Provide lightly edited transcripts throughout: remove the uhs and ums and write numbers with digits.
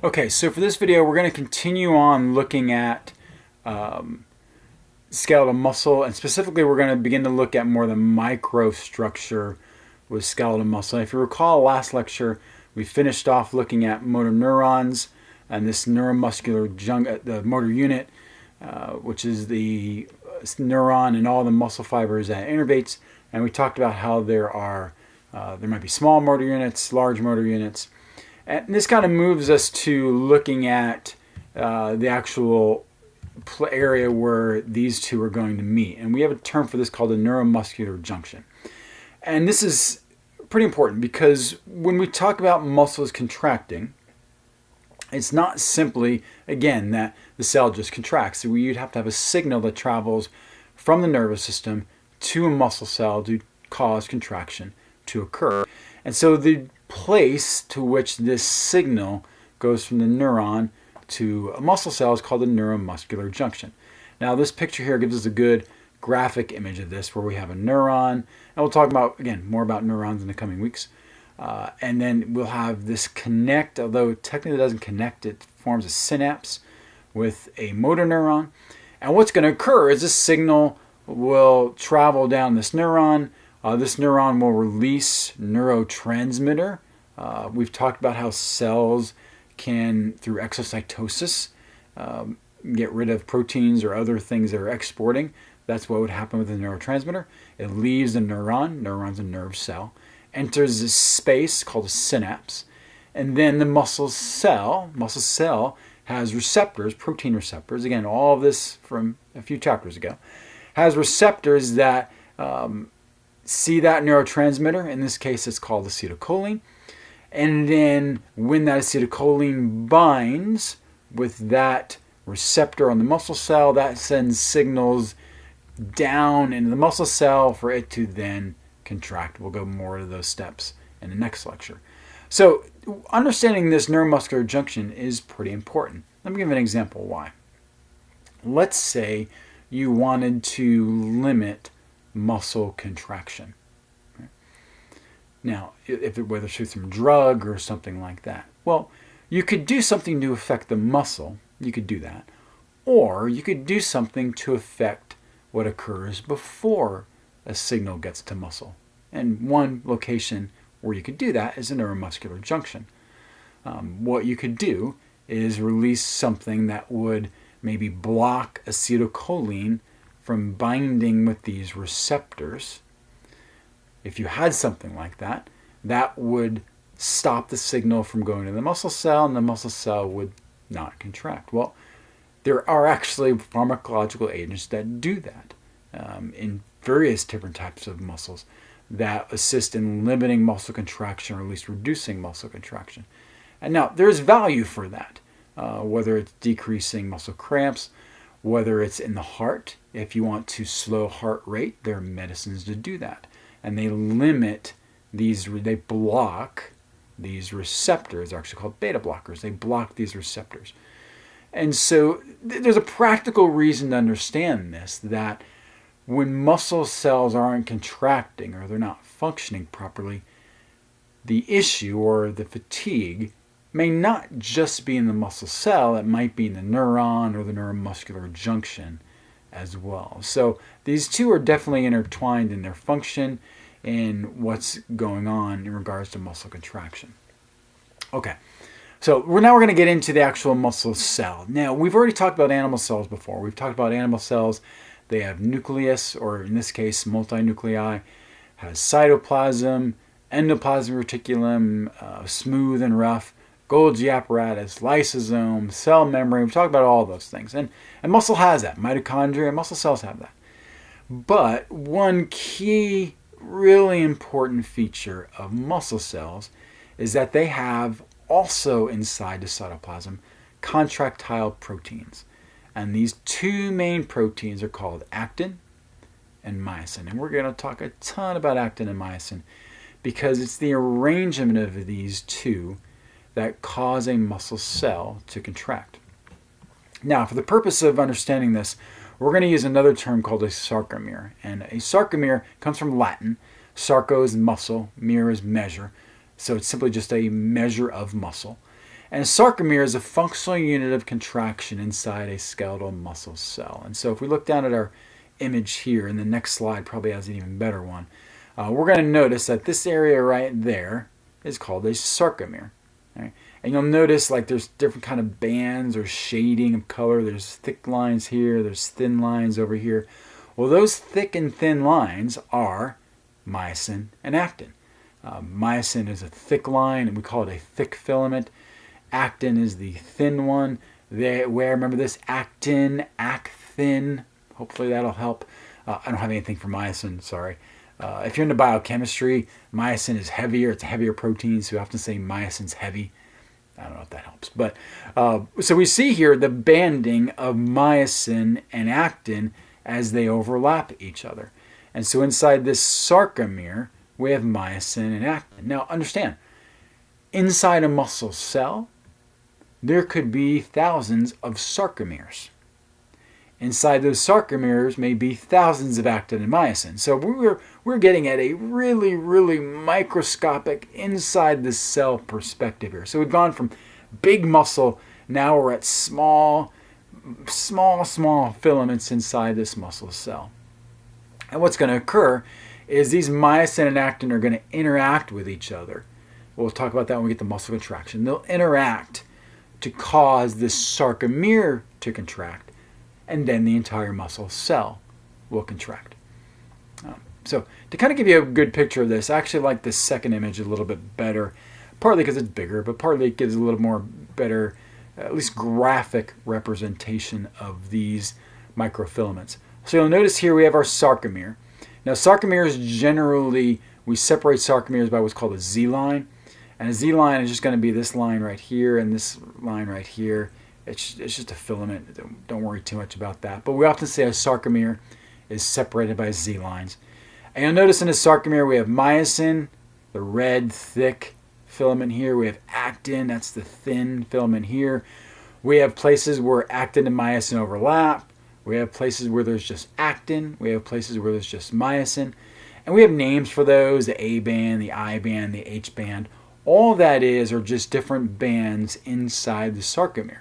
Okay, so for this video, we're going to continue on looking at skeletal muscle, and specifically we're going to begin to look at more the microstructure with skeletal muscle. If you recall last lecture, we finished off looking at motor neurons and this neuromuscular the motor unit, which is the neuron and all the muscle fibers that innervates, and we talked about how there might be small motor units, large motor units. And this kind of moves us to looking at the actual area where these two are going to meet. And we have a term for this called the neuromuscular junction. And this is pretty important because when we talk about muscles contracting, it's not simply, again, that the cell just contracts. So you'd have to have a signal that travels from the nervous system to a muscle cell to cause contraction to occur. And so the place to which this signal goes from the neuron to a muscle cell is called the neuromuscular junction. Now this picture here gives us a good graphic image of this where we have a neuron, and we'll talk about, again, more about neurons in the coming weeks. And then we'll have this connect, although technically it doesn't connect, it forms a synapse with a motor neuron. And what's going to occur is this signal will travel down this neuron. This neuron will release neurotransmitter. We've talked about how cells can, through exocytosis, get rid of proteins or other things that are exporting. That's what would happen with the neurotransmitter. It leaves the neuron, neuron's a nerve cell, enters this space called a synapse, and then the muscle cell has receptors, protein receptors, again, all of this from a few chapters ago, has receptors that see that neurotransmitter. In this case, it's called acetylcholine. And then when that acetylcholine binds with that receptor on the muscle cell, that sends signals down into the muscle cell for it to then contract. We'll go more to those steps in the next lecture. So understanding this neuromuscular junction is pretty important. Let me give an example why. Let's say you wanted to limit muscle contraction. Now, whether it's through some drug or something like that. Well, you could do something to affect the muscle. You could do that. Or you could do something to affect what occurs before a signal gets to muscle. And one location where you could do that is a neuromuscular junction. What you could do is release something that would maybe block acetylcholine from binding with these receptors. If you had something like that, that would stop the signal from going to the muscle cell, and the muscle cell would not contract. Well, there are actually pharmacological agents that do that in various different types of muscles that assist in limiting muscle contraction, or at least reducing muscle contraction. And now, there's value for that, whether it's decreasing muscle cramps, whether it's in the heart. If you want to slow heart rate, there are medicines to do that. And they they block these receptors. They're actually called beta blockers. They block these receptors. And so there's a practical reason to understand this, that when muscle cells aren't contracting or they're not functioning properly, the issue or the fatigue may not just be in the muscle cell, it might be in the neuron or the neuromuscular junction as well. So these two are definitely intertwined in their function and what's going on in regards to muscle contraction. Okay, so now we're going to get into the actual muscle cell. Now, we've already talked about animal cells before. We've talked about animal cells. They have nucleus, or in this case, multinuclei, has cytoplasm, endoplasmic reticulum, smooth and rough, Golgi apparatus, lysosome, cell membrane. We've talked about all those things. And muscle has that. Mitochondria, muscle cells have that. But one key, really important feature of muscle cells is that they have also inside the cytoplasm contractile proteins. And these two main proteins are called actin and myosin. And we're going to talk a ton about actin and myosin because it's the arrangement of these two that cause a muscle cell to contract. Now, for the purpose of understanding this, we're going to use another term called a sarcomere. And a sarcomere comes from Latin. Sarco is muscle, mere is measure. So it's simply just a measure of muscle. And a sarcomere is a functional unit of contraction inside a skeletal muscle cell. And so if we look down at our image here, and the next slide probably has an even better one, we're going to notice that this area right there is called a sarcomere. Right? And you'll notice like there's different kind of bands or shading of color. There's thick lines here, there's thin lines over here. Well, those thick and thin lines are myosin and actin. Myosin is a thick line, and we call it a thick filament. Actin is the thin one. Remember this? Actin, actin. Hopefully that'll help. I don't have anything for myosin, sorry. If you're into biochemistry, myosin is heavier. It's a heavier protein, so we often say myosin's heavy. I don't know if that helps. But so we see here the banding of myosin and actin as they overlap each other. And so inside this sarcomere, we have myosin and actin. Now understand, inside a muscle cell, there could be thousands of sarcomeres. Inside those sarcomeres may be thousands of actin and myosin. So we're getting at a really, really microscopic inside the cell perspective here. So we've gone from big muscle, now we're at small filaments inside this muscle cell. And what's going to occur is these myosin and actin are going to interact with each other. We'll talk about that when we get the muscle contraction. They'll interact to cause this sarcomere to contract, and then the entire muscle cell will contract. So to kind of give you a good picture of this, I actually like this second image a little bit better, partly because it's bigger, but partly it gives a little more better, at least graphic representation of these microfilaments. So you'll notice here we have our sarcomere. Now sarcomeres generally, we separate sarcomeres by what's called a Z-line. And a Z-line is just going to be this line right here and this line right here. It's just a filament. Don't worry too much about that. But we often say a sarcomere is separated by Z-lines. And you'll notice in a sarcomere we have myosin, the red, thick filament here. We have actin, that's the thin filament here. We have places where actin and myosin overlap. We have places where there's just actin. We have places where there's just myosin. And we have names for those, the A band, the I band, the H band. All that is are just different bands inside the sarcomere.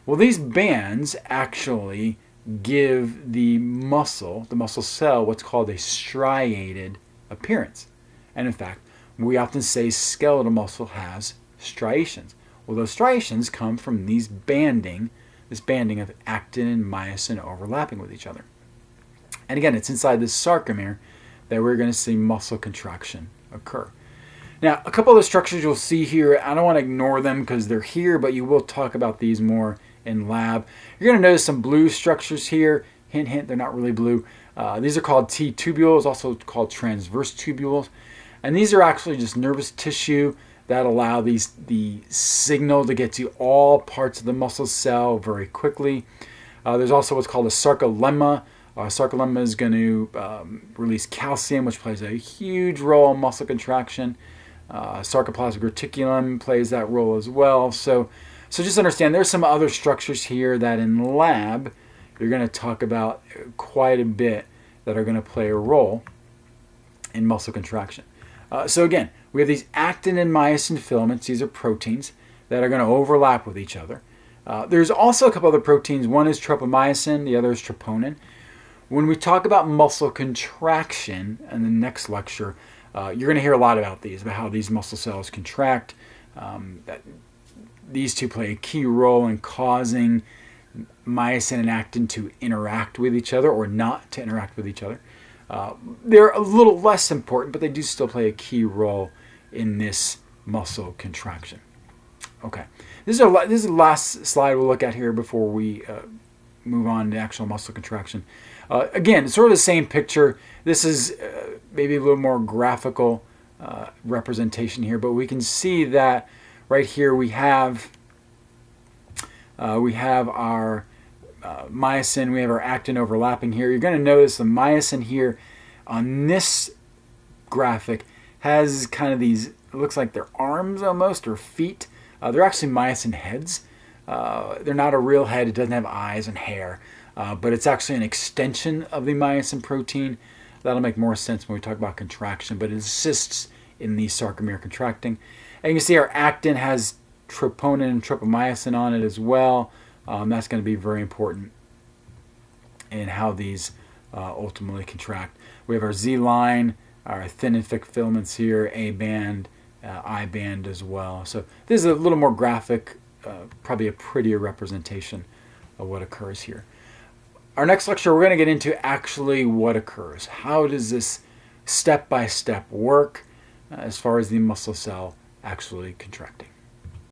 Well, these bands actually give the muscle cell, what's called a striated appearance. And in fact, we often say skeletal muscle has striations. Well, those striations come from this banding of actin and myosin overlapping with each other. And again, it's inside this sarcomere that we're going to see muscle contraction occur. Now, a couple of the structures you'll see here, I don't want to ignore them because they're here, but you will talk about these more in lab. You're going to notice some blue structures here. Hint, hint, they're not really blue. These are called T-tubules, also called transverse tubules. And these are actually just nervous tissue that allow the signal to get to all parts of the muscle cell very quickly. There's also what's called a sarcolemma. Sarcolemma is going to release calcium, which plays a huge role in muscle contraction. Sarcoplasmic reticulum plays that role as well. So just understand there's some other structures here that in lab you're going to talk about quite a bit that are going to play a role in muscle contraction. So again, we have these actin and myosin filaments. These are proteins that are going to overlap with each other. There's also a couple other proteins. One is tropomyosin, the other is troponin. When we talk about muscle contraction in the next lecture, you're going to hear a lot about these, about how these muscle cells contract. These two play a key role in causing myosin and actin to interact with each other or not to interact with each other. They're a little less important, but they do still play a key role in this muscle contraction. Okay, this is the last slide we'll look at here before we move on to actual muscle contraction. Again, it's sort of the same picture. This is maybe a little more graphical representation here, but we can see that right here we have our myosin, we have our actin overlapping here. You're going to notice the myosin here on this graphic has kind of these, it looks like they're arms almost, or feet. They're actually myosin heads. They're not a real head. It doesn't have eyes and hair, but it's actually an extension of the myosin protein. That'll make more sense when we talk about contraction, but it assists in the sarcomere contracting. And you can see our actin has troponin and tropomyosin on it as well. That's going to be very important in how these ultimately contract. We have our Z line, our thin and thick filaments here, A band, I band as well. So this is a little more graphic, probably a prettier representation of what occurs here. Our next lecture, we're going to get into actually what occurs. How does this step-by-step work as far as the muscle cell actually contracting?